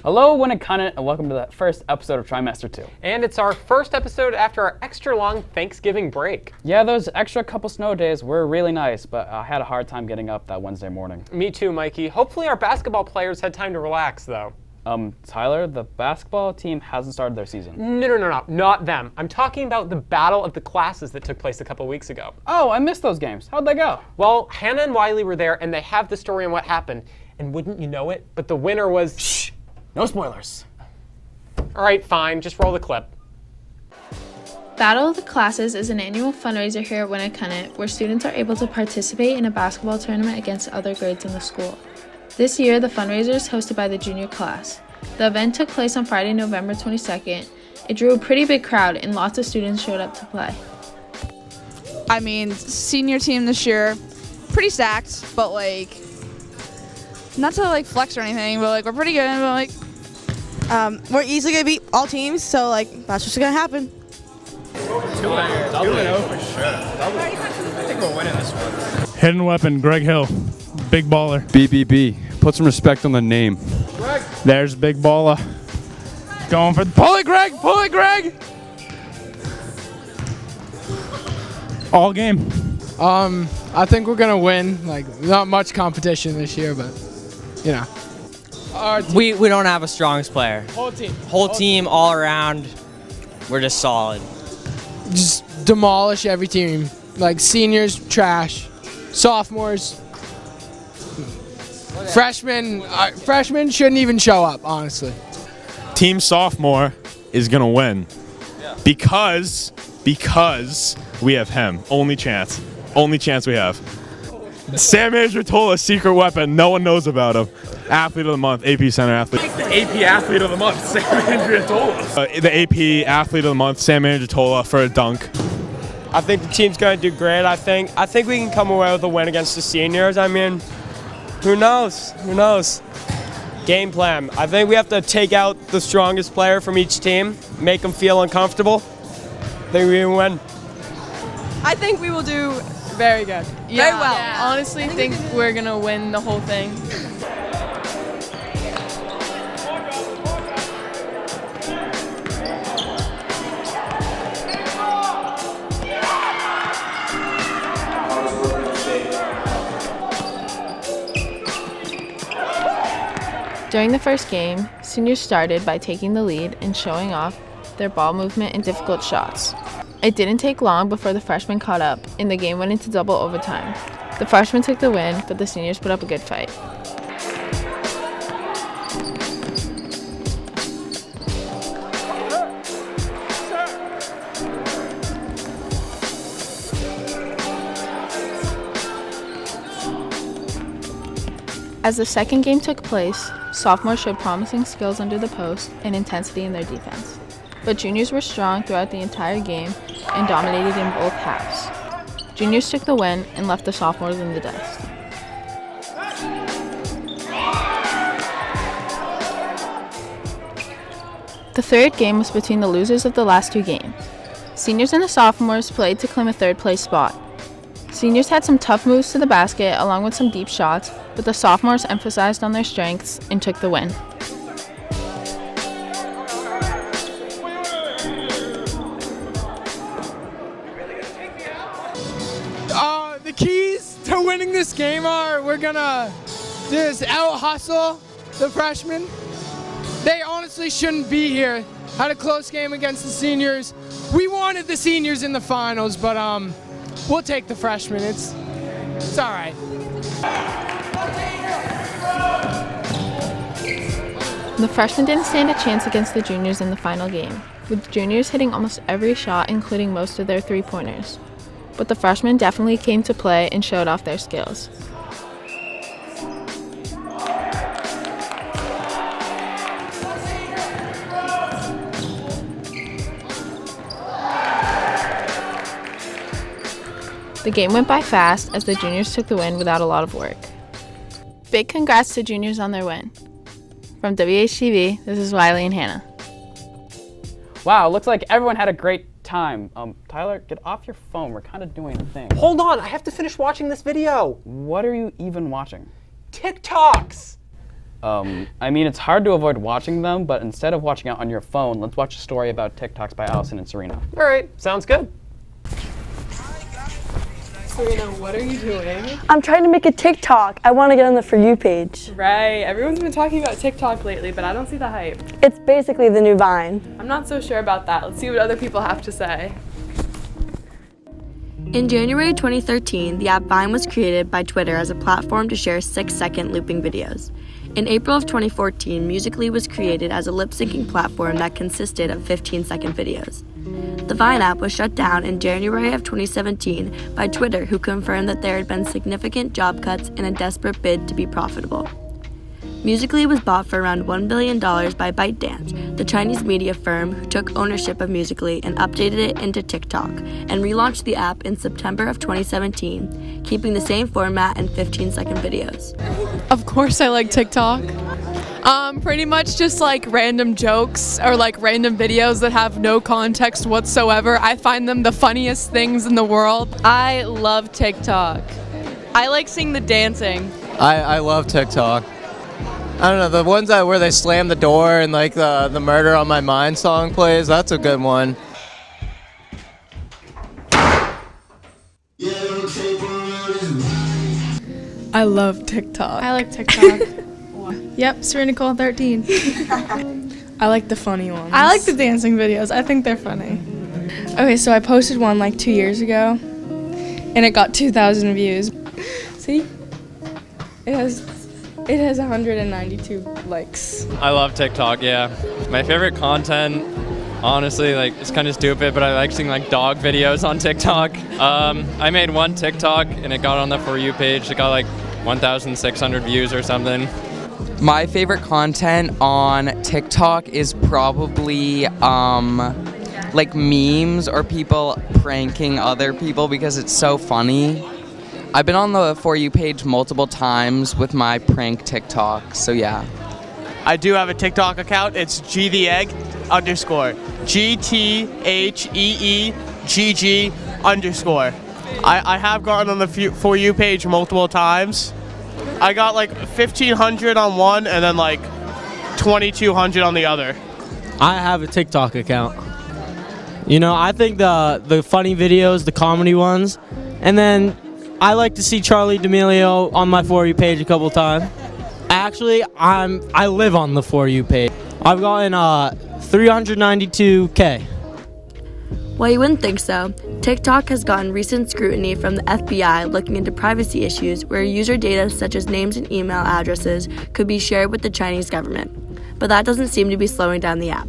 Hello, Winnacunnet, and welcome to the first episode of Trimester 2. And it's our first episode after our extra long Thanksgiving break. Yeah, those extra couple snow days were really nice, but I had a hard time getting up that Wednesday morning. Me too, Mikey. Hopefully our basketball players had time to relax, though. Tyler, the basketball team hasn't started their season. No, not them. I'm talking about the battle of the classes that took place a couple weeks ago. Oh, I missed those games. How'd they go? Well, Hannah and Wiley were there, and they have the story on what happened. And wouldn't you know it, but the winner was... Shh! No spoilers. All right, fine. Just roll the clip. Battle of the Classes is an annual fundraiser here at Winnacunnet where students are able to participate in a basketball tournament against other grades in the school. This year, the fundraiser is hosted by the junior class. The event took place on Friday, November 22nd. It drew a pretty big crowd and lots of students showed up to play. I mean, senior team this year, pretty stacked, but not to flex or anything, but we're pretty good, but we're easily gonna beat all teams, so that's what's gonna happen. 2-0 for sure. I think we're winning this one. Hidden weapon, Greg Hill, big baller. BBB, put some respect on the name. Greg. There's big baller. Going for the pull it, Greg! Pull it, Greg! All game. I think we're gonna win. Not much competition this year, but you know. We don't have a strongest player. Whole team all around. We're just solid. Just demolish every team. Seniors, trash. Sophomores, freshmen shouldn't even show up, honestly. Team sophomore is gonna win because we have him. Only chance we have. Sam Andretola, secret weapon. No one knows about him. Athlete of the month, AP Center athlete. The AP Athlete of the Month, Sam Andretola. The AP Athlete of the Month, Sam Andretola for a dunk. I think the team's going to do great. I think we can come away with a win against the seniors. I mean, who knows? Game plan. I think we have to take out the strongest player from each team, make them feel uncomfortable. I think we can win. I think we will do very good. Very well. Yeah. Honestly, think we're going to win the whole thing. During the first game, seniors started by taking the lead and showing off their ball movement and difficult shots. It didn't take long before the freshmen caught up, and the game went into double overtime. The freshmen took the win, but the seniors put up a good fight. As the second game took place, sophomores showed promising skills under the post and intensity in their defense. But juniors were strong throughout the entire game and dominated in both halves. Juniors took the win and left the sophomores in the dust. The third game was between the losers of the last two games. Seniors and the sophomores played to claim a third-place spot. Seniors had some tough moves to the basket along with some deep shots, but the sophomores emphasized on their strengths and took the win. The keys to winning this game are we're gonna just out-hustle the freshmen. They honestly shouldn't be here. Had a close game against the seniors. We wanted the seniors in the finals, but we'll take the freshmen. It's all right. The freshmen didn't stand a chance against the juniors in the final game, with juniors hitting almost every shot, including most of their three-pointers. But the freshmen definitely came to play and showed off their skills. The game went by fast as the juniors took the win without a lot of work. Big congrats to juniors on their win. From WHTV, this is Wiley and Hannah. Wow, looks like everyone had a great time. Tyler, get off your phone. We're kind of doing a thing. Hold on, I have to finish watching this video. What are you even watching? TikToks. I mean, it's hard to avoid watching them, but instead of watching it on your phone, let's watch a story about TikToks by Allison and Serena. All right, sounds good. Serena, what are you doing? I'm trying to make a TikTok. I want to get on the For You page. Right, everyone's been talking about TikTok lately, but I don't see the hype. It's basically the new Vine. I'm not so sure about that. Let's see what other people have to say. In January 2013, the app Vine was created by Twitter as a platform to share 6-second looping videos. In April of 2014, Musical.ly was created as a lip-syncing platform that consisted of 15-second videos. The Vine app was shut down in January of 2017 by Twitter, who confirmed that there had been significant job cuts in a desperate bid to be profitable. Musical.ly was bought for around $1 billion by ByteDance, the Chinese media firm who took ownership of Musical.ly and updated it into TikTok, and relaunched the app in September of 2017, keeping the same format and 15-second videos. Of course I like TikTok. Pretty much just like random jokes or like random videos that have no context whatsoever. I find them the funniest things in the world. I love TikTok. I like seeing the dancing. I love TikTok. I don't know, the ones where they slam the door and like the Murder on My Mind song plays, that's a good one. I love TikTok. I like TikTok. Yep, Serena Cole 13. I like the funny ones. I like the dancing videos. I think they're funny. Okay, so I posted one like 2 years ago, and it got 2,000 views. See? It has 192 likes. I love TikTok, yeah. My favorite content, honestly, like, it's kind of stupid, but I like seeing like dog videos on TikTok. I made one TikTok and it got on the For You page. It got like 1,600 views or something. My favorite content on TikTok is probably like memes or people pranking other people because it's so funny. I've been on the For You page multiple times with my prank TikTok, so yeah. I do have a TikTok account. It's @GTheEgg_. GTHEEGG_. I have gotten on the For You page multiple times. I got like 1,500 on one and then like 2,200 on the other. I have a TikTok account. You know, I think the funny videos, the comedy ones, and then I like to see Charlie D'Amelio on my For You page a couple times. Actually, I live on the For You page. I've gotten 392K. While you wouldn't think so, TikTok has gotten recent scrutiny from the FBI looking into privacy issues where user data such as names and email addresses could be shared with the Chinese government. But that doesn't seem to be slowing down the app.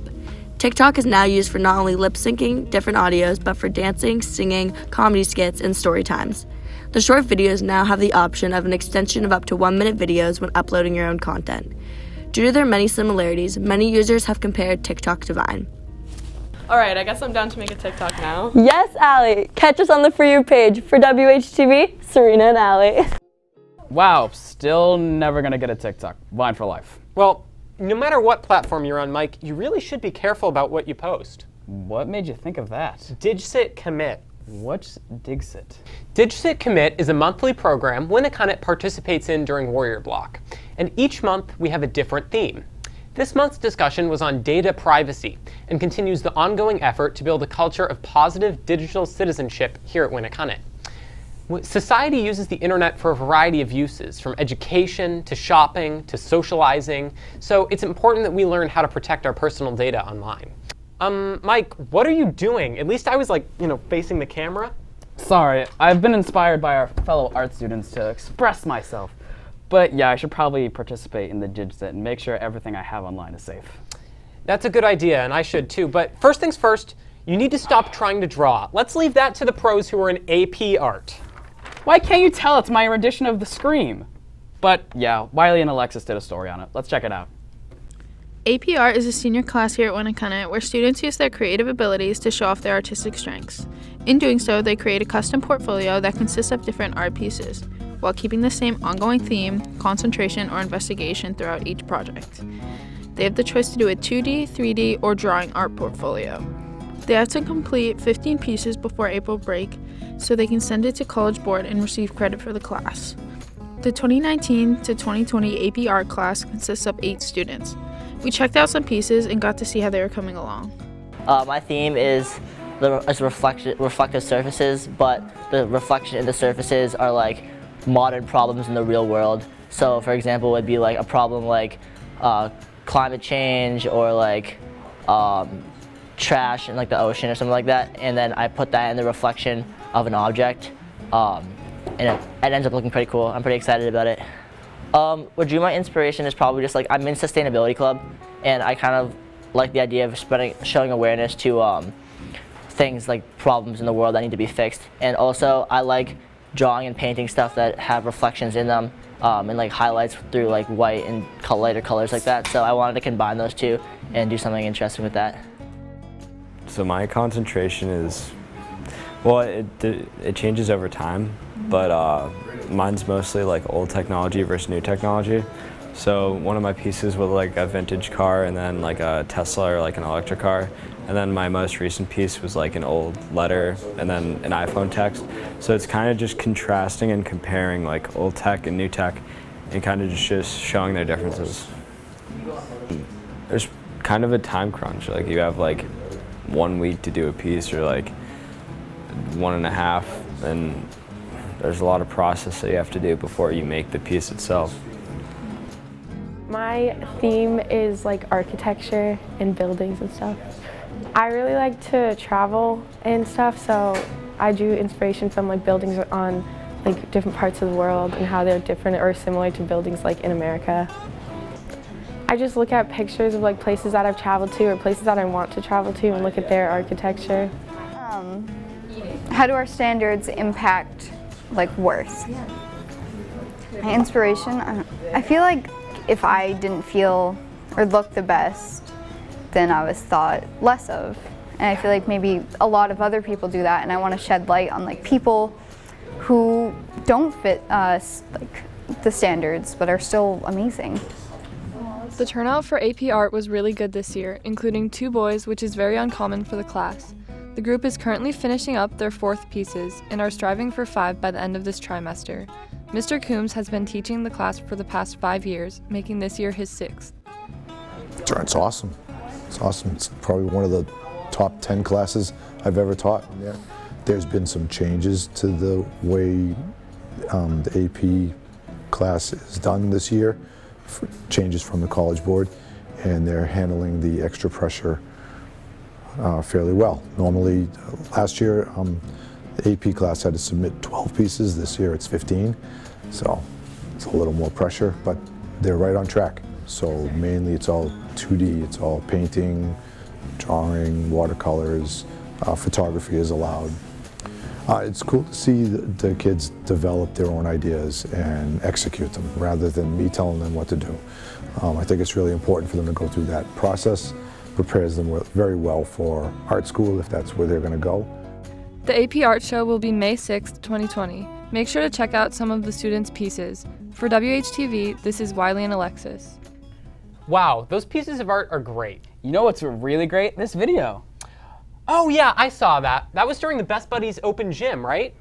TikTok is now used for not only lip-syncing different audios, but for dancing, singing, comedy skits, and story times. The short videos now have the option of an extension of up to 1-minute videos when uploading your own content. Due to their many similarities, many users have compared TikTok to Vine. All right, I guess I'm down to make a TikTok now. Yes, Allie. Catch us on the For You page. For WHTV, Serena and Allie. Wow, still never gonna get a TikTok. Vine for life. Well, no matter what platform you're on, Mike, you really should be careful about what you post. What made you think of that? Digsit Commit. What's Digsit? Digsit Commit is a monthly program Winnicott participates in during Warrior Block. And each month we have a different theme. This month's discussion was on data privacy and continues the ongoing effort to build a culture of positive digital citizenship here at Winnicott. Society uses the internet for a variety of uses, from education to shopping to socializing, so it's important that we learn how to protect our personal data online. Mike, what are you doing? At least I was like, facing the camera. Sorry, I've been inspired by our fellow art students to express myself. But yeah, I should probably participate in the Digsit and make sure everything I have online is safe. That's a good idea, and I should too. But first things first, you need to stop trying to draw. Let's leave that to the pros who are in AP art. Why can't you tell it's my rendition of The Scream? But yeah, Wiley and Alexis did a story on it. Let's check it out. AP Art is a senior class here at Winnicott where students use their creative abilities to show off their artistic strengths. In doing so, they create a custom portfolio that consists of different art pieces, while keeping the same ongoing theme, concentration, or investigation throughout each project. They have the choice to do a 2D, 3D, or drawing art portfolio. They have to complete 15 pieces before April break, so they can send it to College Board and receive credit for the class. The 2019 to 2020 AP Art class consists of 8 students. We checked out some pieces and got to see how they were coming along. My theme is reflective surfaces, but the reflection in the surfaces are like modern problems in the real world. So for example, it would be like a problem like climate change or like trash in like the ocean or something like that, and then I put that in the reflection of an object, and it ends up looking pretty cool. I'm pretty excited about it. What drew my inspiration is probably just like I'm in sustainability club, and I kind of like the idea of showing awareness to things like problems in the world that need to be fixed, and also I like drawing and painting stuff that have reflections in them, and like highlights through like white and lighter colors like that. So I wanted to combine those two and do something interesting with that. So my concentration is, well, it changes over time, but mine's mostly like old technology versus new technology. So one of my pieces was like a vintage car, and then like a Tesla or like an electric car. And then my most recent piece was like an old letter and then an iPhone text. So it's kind of just contrasting and comparing like old tech and new tech and kind of just showing their differences. There's kind of a time crunch. Like you have like 1 week to do a piece or like 1.5, and there's a lot of process that you have to do before you make the piece itself. My theme is like architecture and buildings and stuff. I really like to travel and stuff, so I drew inspiration from like buildings on like different parts of the world and how they're different or similar to buildings like in America. I just look at pictures of like places that I've traveled to or places that I want to travel to and look at their architecture. How do our standards impact like worth? My inspiration, I feel like if I didn't feel or look the best, then I was thought less of. And I feel like maybe a lot of other people do that, and I want to shed light on like people who don't fit like the standards but are still amazing. The turnout for AP Art was really good this year, including 2 boys, which is very uncommon for the class. The group is currently finishing up their 4th pieces and are striving for 5 by the end of this trimester. Mr. Coombs has been teaching the class for the past 5 years, making this year his 6th. It's awesome. It's awesome. It's probably one of the top 10 classes I've ever taught. Yeah. There's been some changes to the way the AP class is done this year, changes from the College Board, and they're handling the extra pressure fairly well. Normally, last year, the AP class had to submit 12 pieces. This year it's 15, so it's a little more pressure, but they're right on track. So mainly it's all 2D, it's all painting, drawing, watercolors, photography is allowed. It's cool to see the kids develop their own ideas and execute them rather than me telling them what to do. I think it's really important for them to go through that process. Prepares them very well for art school if that's where they're going to go. The AP Art Show will be May 6th, 2020. Make sure to check out some of the students' pieces. For WHTV, this is Wiley and Alexis. Wow, those pieces of art are great. You know what's really great? This video. Oh yeah, I saw that. That was during the Best Buddies Open Gym, right?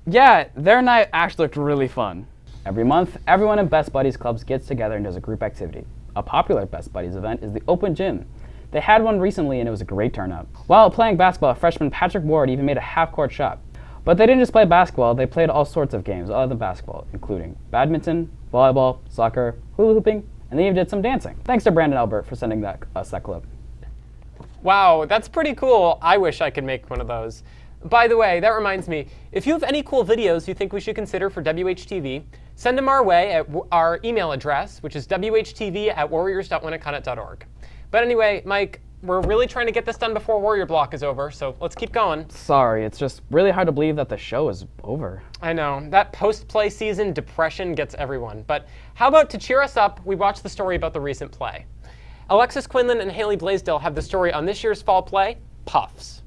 Yeah, their night actually looked really fun. Every month, everyone in Best Buddies clubs gets together and does a group activity. A popular Best Buddies event is the Open Gym. They had one recently and it was a great turnout. While playing basketball, freshman Patrick Ward even made a half-court shot. But they didn't just play basketball, they played all sorts of games other than basketball, including badminton, volleyball, soccer, hula hooping, and they even did some dancing. Thanks to Brandon Albert for sending us that clip. Wow, that's pretty cool. I wish I could make one of those. By the way, that reminds me, if you have any cool videos you think we should consider for WHTV, send them our way at our email address, which is whtv@warriors.winnicott.org. But anyway, Mike, we're really trying to get this done before Warrior Block is over, so let's keep going. Sorry, it's just really hard to believe that the show is over. I know, that post-play season depression gets everyone. But how about to cheer us up, we watch the story about the recent play. Alexis Quinlan and Haley Blaisdell have the story on this year's fall play, Puffs.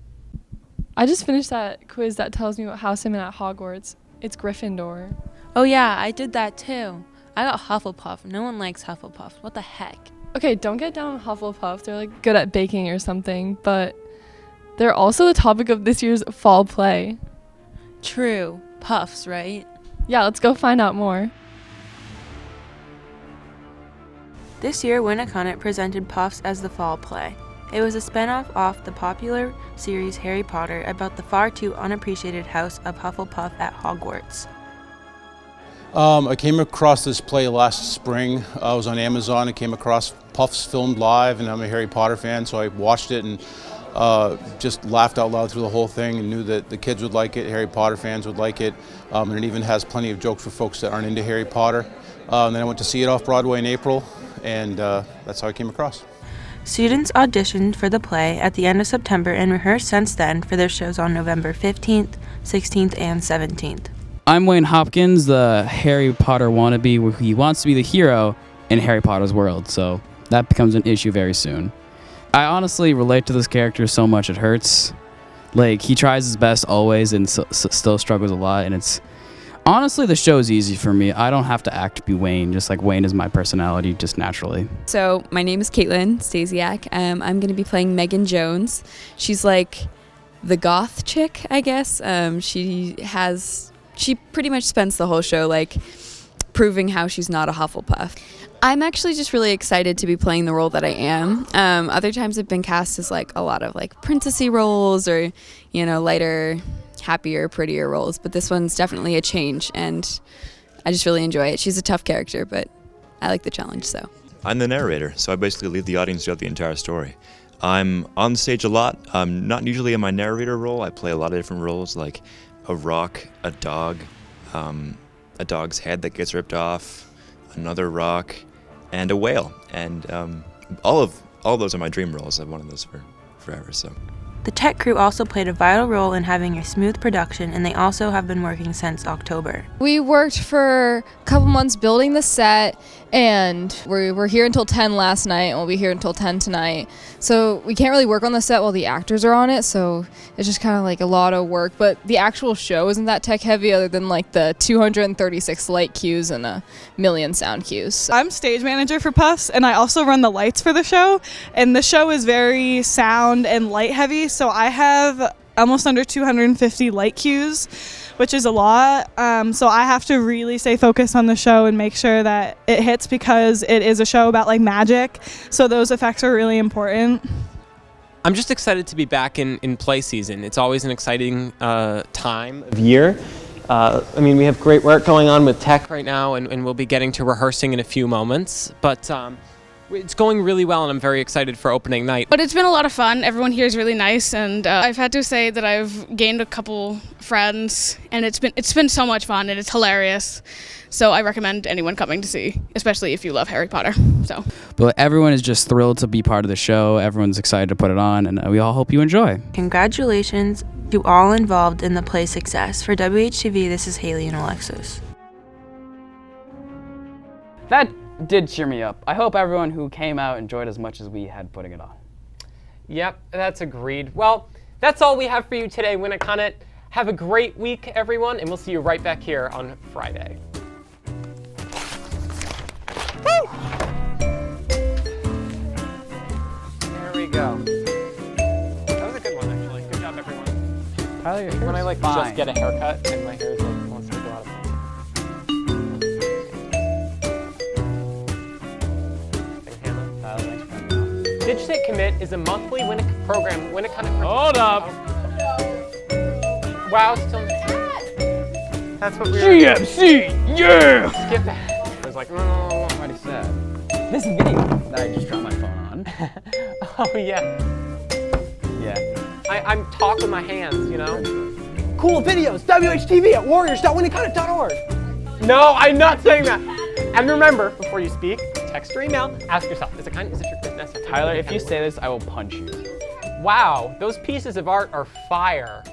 I just finished that quiz that tells me what house I'm in at Hogwarts. It's Gryffindor. Oh yeah, I did that too. I got Hufflepuff. No one likes Hufflepuff. What the heck? Okay, don't get down on Hufflepuff. They're like good at baking or something, but they're also the topic of this year's fall play. True. Puffs, right? Yeah, let's go find out more. This year, Winnicott presented Puffs as the fall play. It was a spin-off off the popular series Harry Potter about the far too unappreciated house of Hufflepuff at Hogwarts. I came across this play last spring. I was on Amazon and came across Puffs filmed live, and I'm a Harry Potter fan, so I watched it and just laughed out loud through the whole thing and knew that the kids would like it, Harry Potter fans would like it, and it even has plenty of jokes for folks that aren't into Harry Potter. And then I went to see it off Broadway in April, and that's how I came across. Students auditioned for the play at the end of September and rehearsed since then for their shows on November 15th, 16th, and 17th. I'm Wayne Hopkins, the Harry Potter wannabe, where he wants to be the hero in Harry Potter's world, so that becomes an issue very soon. I honestly relate to this character so much it hurts. Like, he tries his best always and still struggles a lot, and it's... Honestly, the show is easy for me. I don't have to act to be Wayne, just like Wayne is my personality, just naturally. So, my name is Caitlin Stasiak. I'm going to be playing Megan Jones. She's like the goth chick, I guess. She pretty much spends the whole show like proving how she's not a Hufflepuff. I'm actually just really excited to be playing the role that I am. Other times I've been cast as like a lot of like princessy roles or, you know, lighter, happier, prettier roles, but this one's definitely a change and I just really enjoy it. She's a tough character, but I like the challenge, so. I'm the narrator, so I basically lead the audience throughout the entire story. I'm on stage a lot. I'm not usually in my narrator role. I play a lot of different roles, like a rock, a dog, a dog's head that gets ripped off, another rock, and a whale. And all those are my dream roles. I've wanted those for forever, so. The tech crew also played a vital role in having a smooth production, and they also have been working since October. We worked for a couple months building the set, and we were here until 10 last night, and we'll be here until 10 tonight. So we can't really work on the set while the actors are on it, so it's just kind of like a lot of work. But the actual show isn't that tech heavy other than like the 236 light cues and a million sound cues. I'm stage manager for Puffs, and I also run the lights for the show, and the show is very sound and light heavy, so I have almost under 250 light cues, which is a lot. So I have to really stay focused on the show and make sure that it hits because it is a show about like magic. So those effects are really important. I'm just excited to be back in play season. It's always an exciting time of year. I mean, we have great work going on with tech right now, and we'll be getting to rehearsing in a few moments. But it's going really well, and I'm very excited for opening night. But it's been a lot of fun. Everyone here is really nice, and I've had to say that I've gained a couple friends, and it's been so much fun, and it's hilarious. So I recommend anyone coming to see, especially if you love Harry Potter. So. But everyone is just thrilled to be part of the show. Everyone's excited to put it on, and we all hope you enjoy. Congratulations to all involved in the play's success. For WHTV, this is Haley and Alexis. That did cheer me up. I hope everyone who came out enjoyed as much as we had putting it on. Yep, that's agreed. Well, that's all we have for you today, Winnicott. Have a great week, everyone, and we'll see you right back here on Friday. Woo! There we go. That was a good one, actually. Good job, everyone. Tyler, your hair's when I like fine. just get a haircut and my hair is like wants to go out of place. Digit Commit is a monthly program. Winnicott. Hold up. Wow, still. That's what we were. GMC, yeah. Skip that. I was like, I already said. This video that I just dropped my phone on. Oh yeah. Yeah. I'm talking with my hands, you know. Cool videos. WHTV at warriors.winnicott.org. No, I'm not saying that. And remember, before you speak, text or email, ask yourself, is it your business? Tyler, if you say this, I will punch you. Wow, those pieces of art are fire.